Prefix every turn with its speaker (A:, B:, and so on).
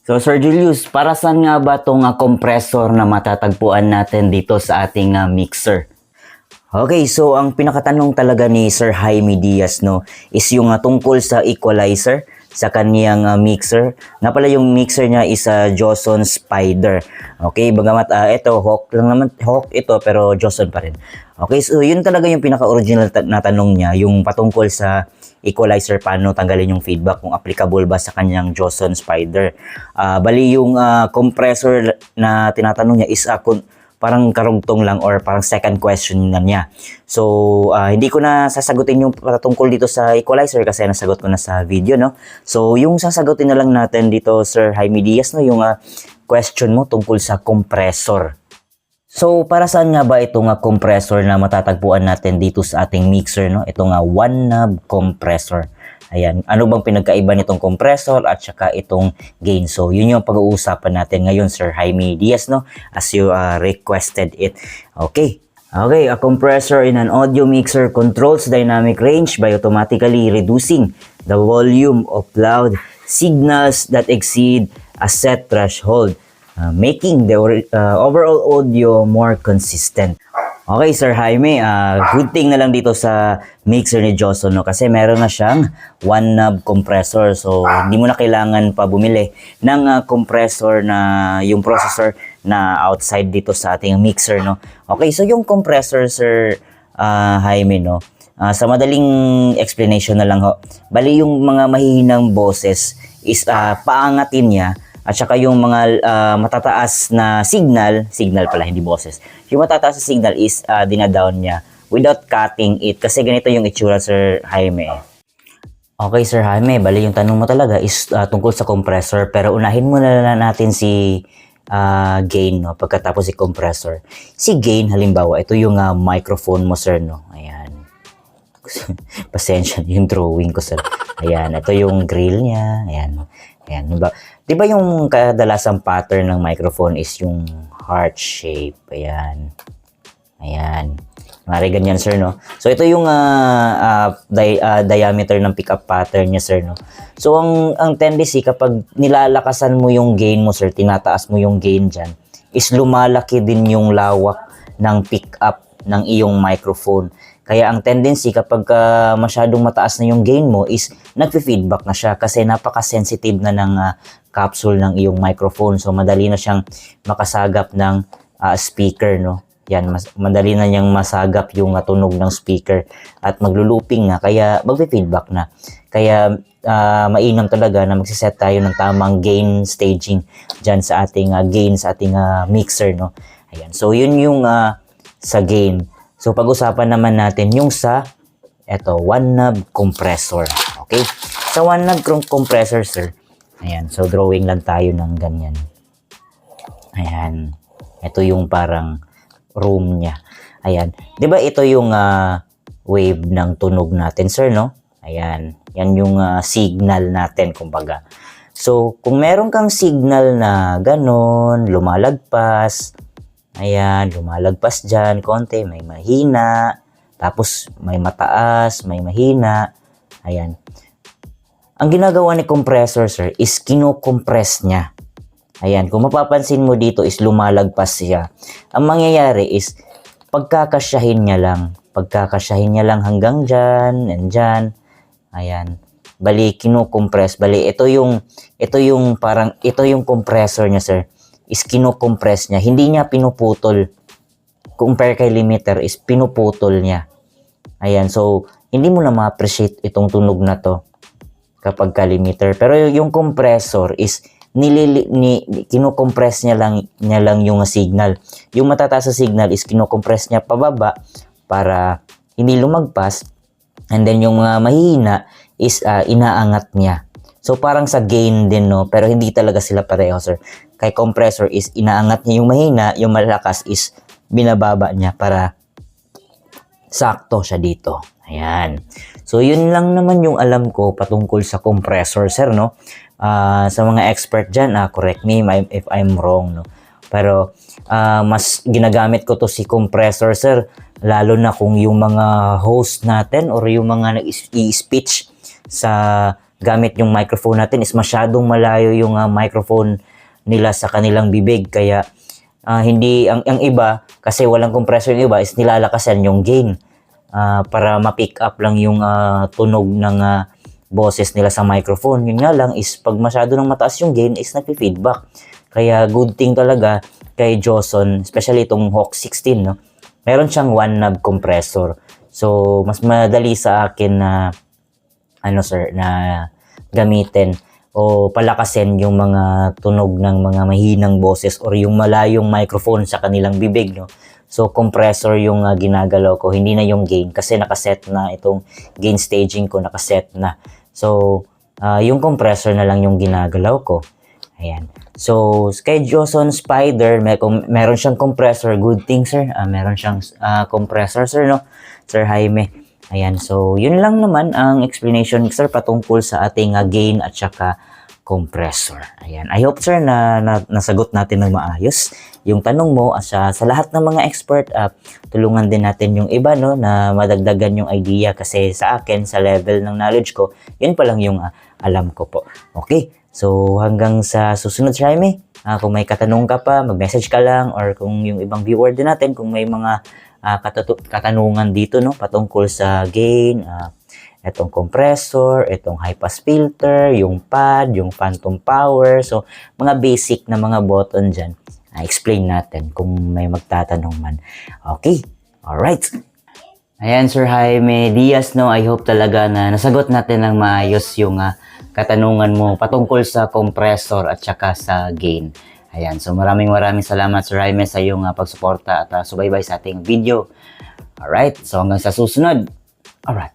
A: So Sir Julius, para saan nga ba itong compressor na matatagpuan natin dito sa ating mixer? Okay, so ang pinakatanong talaga ni Sir Jaime Diaz is yung tungkol sa equalizer sa kaniyang mixer. Nga pala yung mixer niya is Joson Spider. Okay, bagamat ito Hawk lang naman, Hawk ito pero Joson pa rin. Okay, so yun talaga yung pinaka-original na tanong niya, yung patungkol sa equalizer, paano tanggalin yung feedback, kung applicable ba sa kanyang Joson Spider. Bali yung compressor na tinatanong niya is parang karugtong lang or parang second question na niya. So, hindi ko na sasagutin yung patungkol dito sa equalizer kasi nasagot ko na sa video, So, yung sasagutin na lang natin dito, Sir Jaime Diaz, yung question mo tungkol sa compressor. So, para saan nga ba itong compressor na matatagpuan natin dito sa ating mixer, Itong one knob compressor. Ayan, ano bang pinagkaiba nitong compressor at saka itong gain? So, yun yung pag-uusapan natin ngayon, Sir Jaime Diaz, as you requested it. Okay, a compressor in an audio mixer controls dynamic range by automatically reducing the volume of loud signals that exceed a set threshold, making the overall audio more consistent. Okay, Sir Jaime, good thing na lang dito sa mixer ni Joson, kasi meron na siyang one knob compressor. So, hindi mo na kailangan pa bumili ng compressor na yung processor na outside dito sa ating mixer, Okay, so yung compressor, Sir Jaime, sa madaling explanation na lang bali yung mga mahihinang boses is paangatin niya. At saka yung mga matataas na signal pala, hindi boses. Yung matataas na signal is dinadown niya without cutting it. Kasi ganito yung itsura, Sir Jaime. Okay, Sir Jaime, bali yung tanong mo talaga is tungkol sa compressor. Pero unahin muna natin si gain, pagkatapos si compressor. Si gain, halimbawa, ito yung microphone mo, sir, Ayan. Pasensya yung drawing ko, sir. Ayan, ito yung grill niya. Ayan. Ayan, diba yung kadalasang pattern ng microphone is yung heart shape. Ayan. Ayan. Mari ganyan, sir, So, ito yung diameter ng pickup pattern niya, sir, So, ang tendency kapag nilalakasan mo yung gain mo, sir, tinataas mo yung gain dyan, is lumalaki din yung lawak ng pickup ng iyong microphone. Kaya ang tendency kapag masyadong mataas na yung gain mo is nagfe-feedback na siya kasi napaka-sensitive na ng capsule ng iyong microphone. So madali na siyang makasagap ng speaker, Yan, madali na niyang masagap yung tunog ng speaker at maglo-looping na kaya magfe-feedback na. Kaya mainam talaga na magsiset tayo ng tamang gain staging diyan sa ating gain sa ating mixer, Ayan. So yun yung sa gain. So, pag-usapan naman natin yung sa one knob compressor. Okay? Sa one knob compressor, sir. Ayan. So, drawing lang tayo ng ganyan. Ayan. Ito yung parang room niya. Ayan. Diba ito yung wave ng tunog natin, sir, Ayan. Yan yung signal natin, kumbaga. So, kung meron kang signal na ganon, lumalagpas, ayan, lumalagpas dyan, konti, may mahina, tapos may mataas, may mahina, ayan. Ang ginagawa ni compressor, sir, is kino-compress niya. Ayan, kung mapapansin mo dito is lumalagpas siya. Ang mangyayari is pagkakasyahin niya lang hanggang dyan, and dyan, ayan. Bali, kino-compress, bali, ito yung compressor niya, sir, is kino-compress niya. Hindi niya pinuputol. Compare kay limiter is pinuputol niya. Ayan. So, hindi mo na ma-appreciate itong tunog na to kapag ka limiter. Pero yung compressor is kino-compress niya lang yung signal. Yung matataas sa signal is kino-compress niya pababa para hindi lumagpas. And then yung mahihina is inaangat niya. So, parang sa gain din, pero hindi talaga sila pareho, sir. Kay compressor is inaangat niya yung mahina, yung malakas is binababa niya para sakto siya dito. Ayan. So, yun lang naman yung alam ko patungkol sa compressor, sir, sa mga expert dyan, correct me if I'm wrong, Pero, mas ginagamit ko to si compressor, sir, lalo na kung yung mga host natin or yung mga nag-i-speech sa gamit yung microphone natin is masyadong malayo yung microphone nila sa kanilang bibig. Kaya hindi, ang iba, kasi walang compressor yung iba, is nilalakasan yung gain para ma-pick up lang yung tunog ng boses nila sa microphone. Yun nga lang is pag masyado nang mataas yung gain is nagpi-feedback. Kaya good thing talaga kay Joson, especially itong Hawk 16, no? Meron siyang one knob compressor. So, mas madali sa akin na na gamitin o palakasin yung mga tunog ng mga mahinang boses or yung malayong microphone sa kanilang bibig, no? So, compressor yung ginagalaw ko, hindi na yung gain kasi nakaset na itong gain staging ko, nakaset na. So, yung compressor na lang yung ginagalaw ko. Ayan. So, kay Joson Spider, meron siyang compressor. Good thing, sir. Meron siyang compressor, sir, no? Sir Jaime. Ayan. So, yun lang naman ang explanation, sir, patungkol sa ating gain at saka compressor. Ayan. I hope, sir, na nasagot natin ng maayos yung tanong mo. At sa lahat ng mga expert, tulungan din natin yung iba, no, na madagdagan yung idea kasi sa akin, sa level ng knowledge ko, yun pa lang yung alam ko po. Okay. So, hanggang sa susunod, Jaime, kung may katanong ka pa, mag-message ka lang, or kung yung ibang viewer din natin, kung may mga katanungan dito, no, patungkol sa gain, itong compressor, itong high pass filter, yung pad, yung phantom power, so, mga basic na mga button dyan, explain natin kung may magtatanong man. Okay, alright. Ayan, Sir Jaime Diaz, no, I hope talaga na nasagot natin ng maayos yung katanungan mo patungkol sa compressor at saka sa gain. Ayan, so maraming salamat, Sir Jaime, sa iyong pagsuporta at subaybay sa ating video. Alright, so hanggang sa susunod. Alright.